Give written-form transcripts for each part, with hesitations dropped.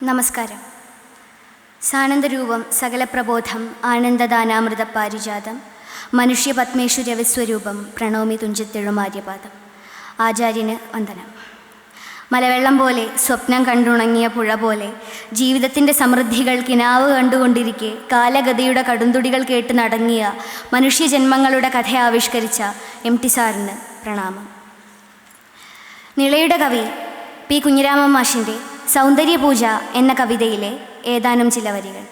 നമസ്കാരം. സാനന്ദരൂപം സകലപ്രബോധം ആനന്ദദാനാമൃത പാരിജാതം മനുഷ്യ പത്മേശ്വരവിസ്വരൂപം പ്രണോമി തുഞ്ചത്തെഴുമാര്യപാദം. ആചാര്യന് വന്ദനം. മലവെള്ളം പോലെ സ്വപ്നം കണ്ടുണങ്ങിയ പുഴ പോലെ ജീവിതത്തിൻ്റെ സമൃദ്ധികൾ കിനാവ് കണ്ടുകൊണ്ടിരിക്കെ കാലഗതിയുടെ കടുന്തുടികൾ കേട്ട് നടങ്ങിയ മനുഷ്യജന്മങ്ങളുടെ കഥ ആവിഷ്കരിച്ച MT സാറിന് പ്രണാമം. നിളയുടെ കവി P. കുഞ്ഞിരാമൻ മാഷിൻ്റെ സൗന്ദര്യപൂജ എന്ന കവിതയിലെ ഏതാനും ചില വരികൾ.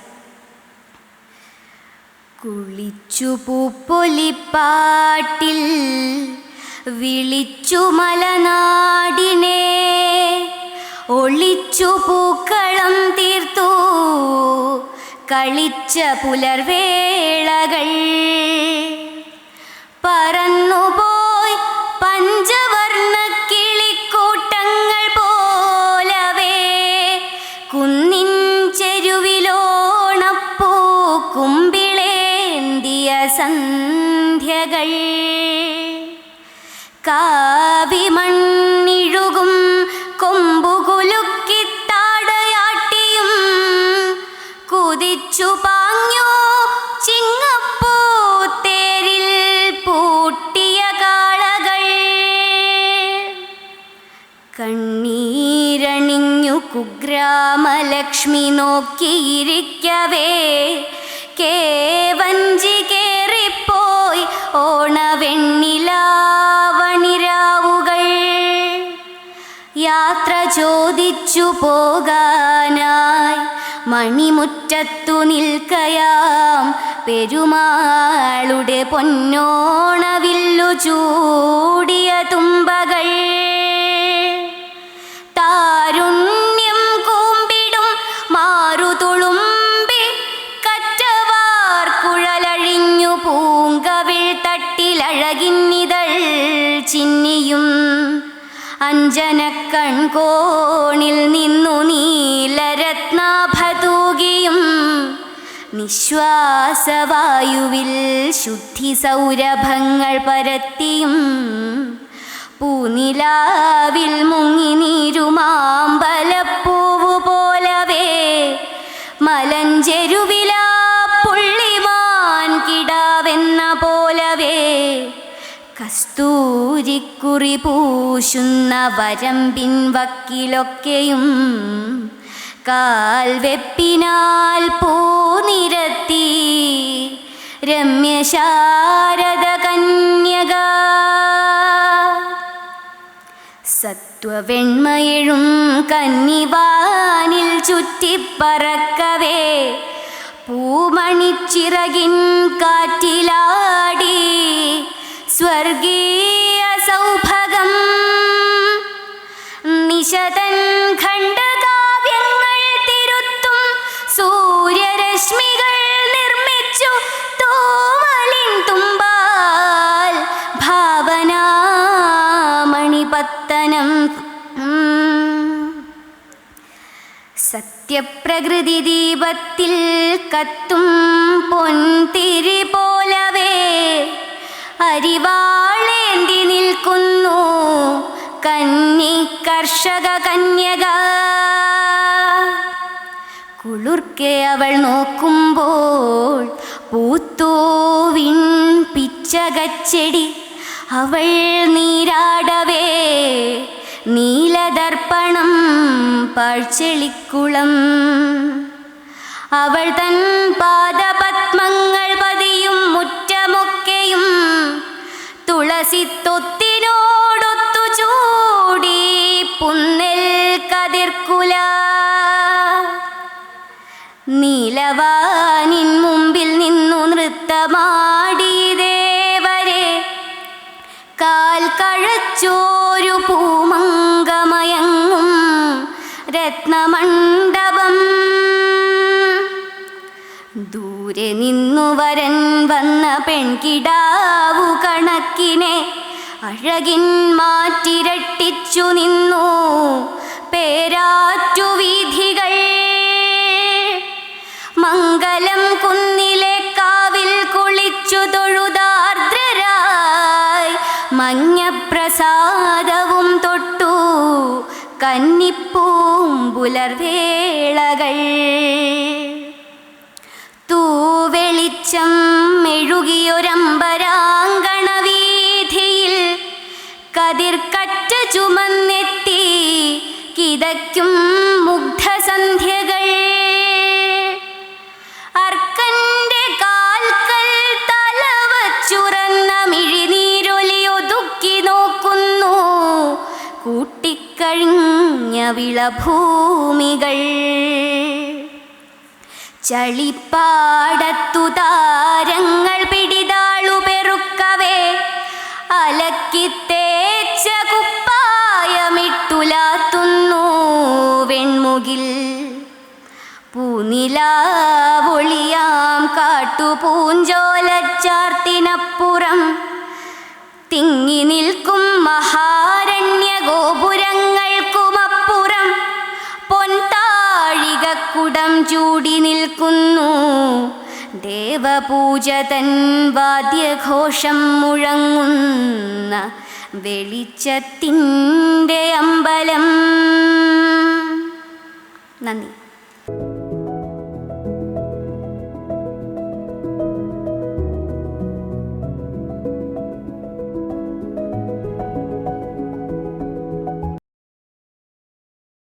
കുളിച്ചു പൂപ്പൊലിപ്പാട്ടിൽ വിളിച്ചു മലനാടിനെ, ഒളിച്ചു പൂക്കളം തീർത്തു കളിച്ച പുലർവേളകൾ, പറന്നുപോയി പഞ്ചവർണ്ണ കിളിക്കൂട്ടങ്ങൾ പോലവേ കുന്നിൻ ചെരുവിലോണപ്പൂ കുമ്പിളേന്തിയ സന്ധ്യകൾ, കാവിമണ്ണിഴുകും കൊമ്പുകുലുക്കിത്താടയാട്ടിയും കുതിച്ചു പാഞ്ഞു ചിങ്ങപ്പൂത്തേരിൽ പൂട്ടിയ കാളകൾ, കണ്ണീരണിഞ്ഞു കുഗ്രാമലക്ഷ്മി നോക്കിയിരിക്കവേ കേവഞ്ചി കേറിപ്പോയി ഓണവെണ്ണിലാവണിരാവുകൾ, യാത്ര ചോദിച്ചു പോകാനായി മണിമുറ്റത്തു നിൽക്കയാം പെരുമാളുടെ പൊന്നോണവില്ലു ചൂടിയ തുമ്പകൾ, താരുണ്യം കൂമ്പിടും മാറുതുളുമ്പി കറ്റവാർ കുഴലഴിഞ്ഞു പൂങ്കവിൾ തട്ടിലഴകിന്നിതൾ ചിന്നിയും അഞ്ജനക്കൺകോണിൽ നിന്നു നീലരത്നാഭതൂകിയും നിശ്വാസവായുവിൽ ശുദ്ധി സൗരഭങ്ങൾ പരത്തിയും പൂനിലാവിൽ മുങ്ങി നീരുമാമ്പലപ്പൂവു പോലവേ മലഞ്ചെരുവിലാ പുള്ളിമാൻ കിടാവെന്ന പോലവേ കസ്തൂരിക്കുറി പൂശുന്ന വരമ്പിൻ വക്കിലൊക്കെയും കാൽവെപ്പിനാൽ പൂനിരത്തി രമ്യശാരദ കന്യക, സത്വവെണ്മയെഴും കന്നിവാനിൽ ചുറ്റിപ്പറക്കവേ പൂമണിച്ചിറകിൻ കാറ്റിലാടി സ്വർഗീയ സൗഭഗം, നിശതൻ ഖണ്ഡകാവ്യങ്ങൾ തിരുത്തും സൂര്യരശ്മികൾ നിർമ്മിച്ചു തൂവലിൻ തുമ്പാൽ ഭാവനാമണിപത്തനം, സത്യപ്രകൃതി ദീപത്തിൽ കത്തും പൊൻതിരി പോലവേ അരിവാളേന്തി നിൽക്കുന്നു കന്നി കർഷക കന്യക, കുളിർക്കെ അവൾ നോക്കുമ്പോൾ പൂത്തോവിൻ പിച്ചകച്ചെടി, അവൾ നീരാടവേ നീലദർപ്പണം പാഴ്ചെളിക്കുളം, അവൾ തൻ പാദപത്മങ്ങൾ പതിയും മുറ്റമൊക്കെയും തുളസിത്തൊത്തിനോടൊത്തു ചൂടി പുന്നെൽ കതിർക്കുല, നീലവാനിൻ മുമ്പിൽ നിന്നു നൃത്തമാടി ദേവരെ കാൽ കഴച്ചോരു പൂമങ്കമയങ്ങും രത്നമണ്ഡപം, ദൂരെ നിന്നു വരൻ വന്ന പെൺകിടാവു കണക്കിനെ അഴകിൻ മാറ്റിരട്ടിച്ചു നിന്നു പേരാറ്റു വീഥികൾ, മംഗലം കുന്നിലെ കാവിൽ കുളിച്ചു തൊഴുതാർദ്രരായി മഞ്ഞപ്രസാദവും തൊട്ടു കന്നിപ്പൂമ്പുലർവേളകൾ തൂവെളിച്ചം മെഴുകിയൊരമ്പരാങ്കണവീഥിയിൽ കതിർക്കറ്റ ചുമന്നെത്തി കിതയ്ക്കും മുഗ്ധസന്ധ്യകൾ അർക്കന്റെ കാൽക്കൽ തലവച്ചുറന്ന മിഴിനീരൊലിയൊതുക്കി നോക്കുന്നു കൂട്ടിക്കഴിഞ്ഞ വിളഭൂമികൾ ചളിപ്പാടത്തു താരങ്ങൾ പിടിതാളു പെറുക്കവേ അലക്കിത്തേച്ച കുപ്പായമിട്ടുലാത്തുന്നു വെൺമുകിൽ പൂനിലാവൊളിയാം കാട്ടുപൂഞ്ചോലച്ചാർത്തിനപ്പുറം തിങ്ങി നിൽക്കും മഹാരണ്യ ഗോപുരങ്ങൾക്കുമപ്പുറം പൊൻതാഴികക്കുടം ചൂടി നിൽക്കുന്നു ദേവപൂജ തൻ വാദ്യഘോഷം മുഴങ്ങുന്ന വെളിച്ചത്തിൻ്റെ അമ്പലം.